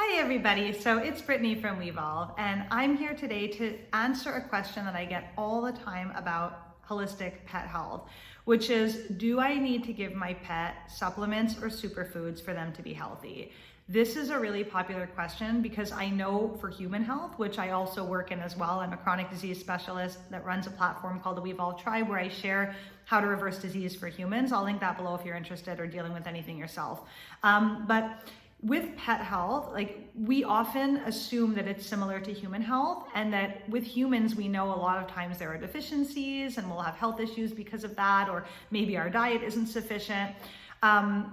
Hi everybody, so it's Brittany from Wevolve, and I'm here today to answer a question that I get all the time about holistic pet health, which is, do I need to give my pet supplements or superfoods for them to be healthy? This is a really popular question because I know for human health, which I also work in as well, I'm a chronic disease specialist that runs a platform called the Wevolve Tribe where I share how to reverse disease for humans. I'll link that below if you're interested or dealing with anything yourself. But with pet health, like we often assume that it's similar to human health, and that with humans, we know a lot of times there are deficiencies and we'll have health issues because of that, or maybe our diet isn't sufficient.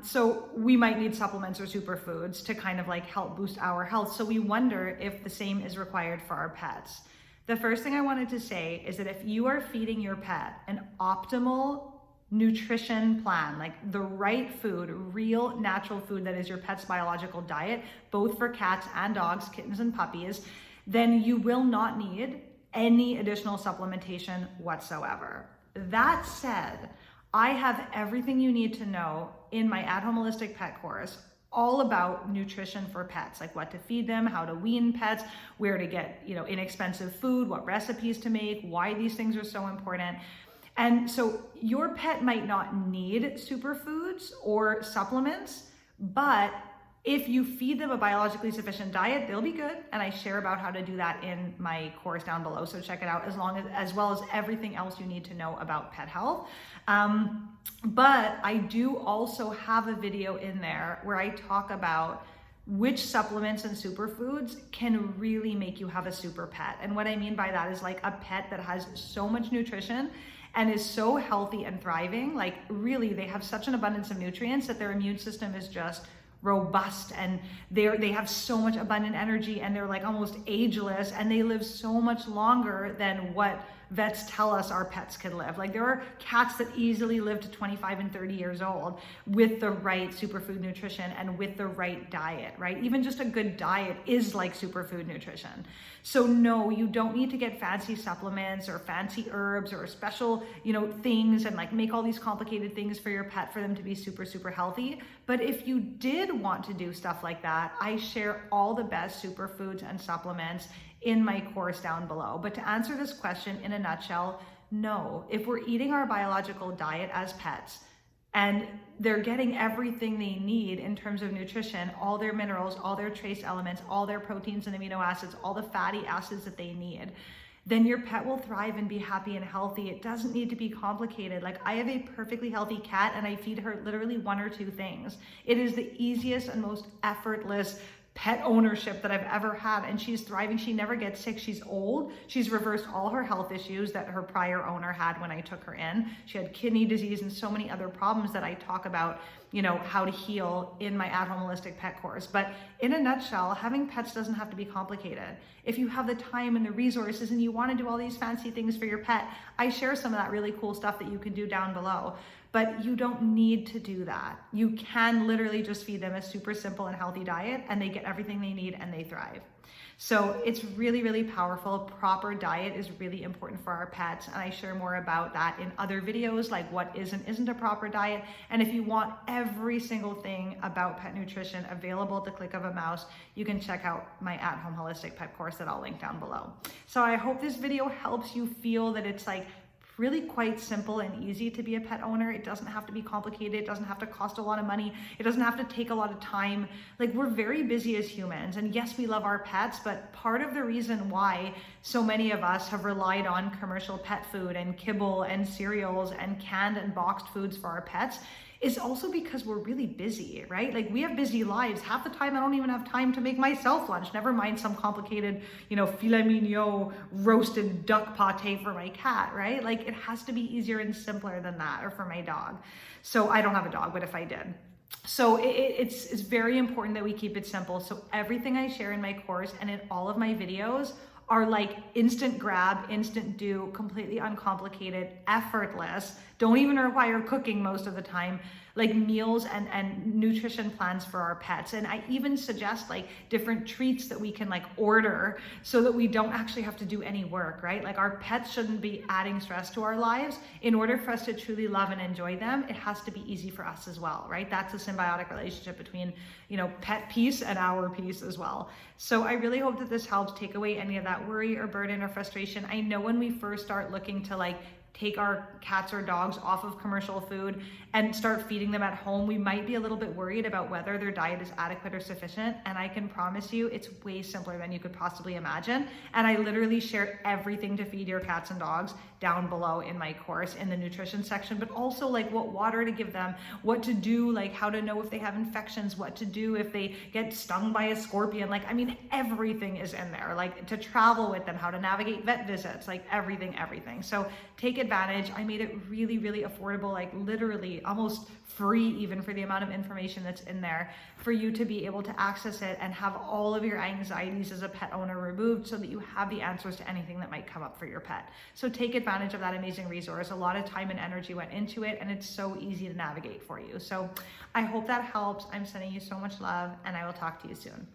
So we might need supplements or superfoods to kind of like help boost our health. So we wonder if the same is required for our pets. The first thing I wanted to say is that if you are feeding your pet an optimal nutrition plan, like the right food, real natural food that is your pet's biological diet, both for cats and dogs, kittens and puppies, then you will not need any additional supplementation whatsoever. That said, I have everything you need to know in my at-home holistic pet course all about nutrition for pets, like what to feed them, how to wean pets, where to get, inexpensive food, what recipes to make, why these things are so important. And so your pet might not need superfoods or supplements, but if you feed them a biologically sufficient diet, they'll be good. And I share about how to do that in my course down below. So check it out, as well as everything else you need to know about pet health. But I do also have a video in there where I talk about which supplements and superfoods can really make you have a super pet. And what I mean by that is like a pet that has so much nutrition and is so healthy and thriving. Like really, they have such an abundance of nutrients that their immune system is just robust, and they have so much abundant energy, and they're like almost ageless, and they live so much longer than what vets tell us our pets can live. Like there are cats that easily live to 25 and 30 years old with the right superfood nutrition and with the right diet, right? Even just a good diet is like superfood nutrition. So no, you don't need to get fancy supplements or fancy herbs or special, things and like make all these complicated things for your pet for them to be super, super healthy. But if you did want to do stuff like that, I share all the best superfoods and supplements in my course down below. But to answer this question in a nutshell, no. If we're eating our biological diet as pets and they're getting everything they need in terms of nutrition, all their minerals, all their trace elements, all their proteins and amino acids, all the fatty acids that they need, then your pet will thrive and be happy and healthy. It doesn't need to be complicated. Like I have a perfectly healthy cat and I feed her literally one or two things. It is the easiest and most effortless pet ownership that I've ever had, and she's thriving. She never gets sick. She's old. She's reversed all her health issues that her prior owner had when I took her in. She had kidney disease and so many other problems that I talk about, how to heal in my at-home holistic pet course. But in a nutshell, having pets doesn't have to be complicated. If you have the time and the resources and you want to do all these fancy things for your pet, I share some of that really cool stuff that you can do down below. But you don't need to do that. You can literally just feed them a super simple and healthy diet and they get everything they need and they thrive. So it's really, really powerful. Proper diet is really important for our pets. And I share more about that in other videos, like what is and isn't a proper diet. And if you want every single thing about pet nutrition available at the click of a mouse, you can check out my at-home holistic pet course that I'll link down below. So I hope this video helps you feel that it's like really quite simple and easy to be a pet owner. It doesn't have to be complicated. It doesn't have to cost a lot of money. It doesn't have to take a lot of time. Like we're very busy as humans, and yes, we love our pets, but part of the reason why so many of us have relied on commercial pet food and kibble and cereals and canned and boxed foods for our pets is also because we're really busy, right? Like we have busy lives. Half the time I don't even have time to make myself lunch, never mind some complicated, filet mignon roasted duck pate for my cat, right? Like it has to be easier and simpler than that, or for my dog. So I don't have a dog, but if I did. So it's very important that we keep it simple. So everything I share in my course and in all of my videos are like instant grab, instant do, completely uncomplicated, effortless, don't even require cooking most of the time. like meals and nutrition plans for our pets. And I even suggest like different treats that we can like order so that we don't actually have to do any work, right? Like our pets shouldn't be adding stress to our lives. In order for us to truly love and enjoy them, it has to be easy for us as well, right? That's a symbiotic relationship between, you know, pet peace and our peace as well. So I really hope that this helps take away any of that worry or burden or frustration. I know when we first start looking to like take our cats or dogs off of commercial food and start feeding them at home, we might be a little bit worried about whether their diet is adequate or sufficient. And I can promise you it's way simpler than you could possibly imagine. And I literally share everything to feed your cats and dogs down below in my course in the nutrition section, but also like what water to give them, what to do, like how to know if they have infections, what to do if they get stung by a scorpion. Like, I mean, everything is in there, like to travel with them, how to navigate vet visits, like everything. So take advantage. I made it really, really affordable, like literally almost free even for the amount of information that's in there for you to be able to access it and have all of your anxieties as a pet owner removed so that you have the answers to anything that might come up for your pet. So take advantage of that amazing resource. A lot of time and energy went into it and it's so easy to navigate for you. So I hope that helps. I'm sending you so much love and I will talk to you soon.